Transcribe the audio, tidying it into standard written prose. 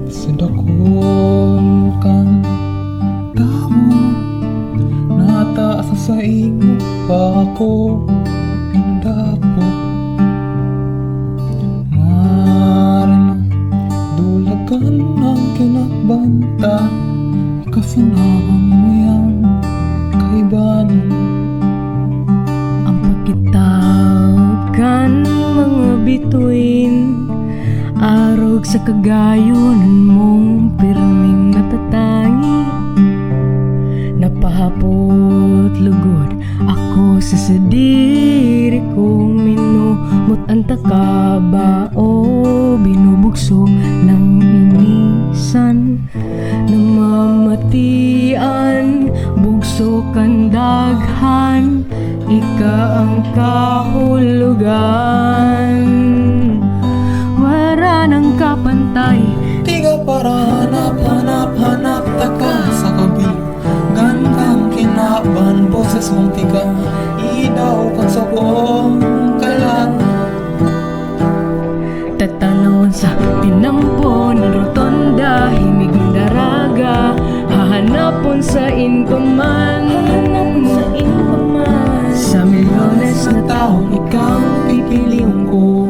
Sedakol kang tamo, nataas sa imo pa ako pindapo. Maring dulagan ang kinakbanta, makasunahang mo yang kaibanan. Ang pagkitawagan mga bituin, arog sa kagayon mong pirming natatangi. Napahapot lugod ako sa sadiri kong minumot ang takabao, binubugso ng inisan namamatian, bugso kan daghan, ika ang kahulugan. Wala nang kapantay, Tiga para hanap taka sa kabil. Gandang kinaban, boses mong tiga, idaw kang sa buong kalat. tatanawan sa tinampon, rotonda, himig ng daraga, hahanapon sa inkuman, sa milyones na taong ikaw pipiliin ko.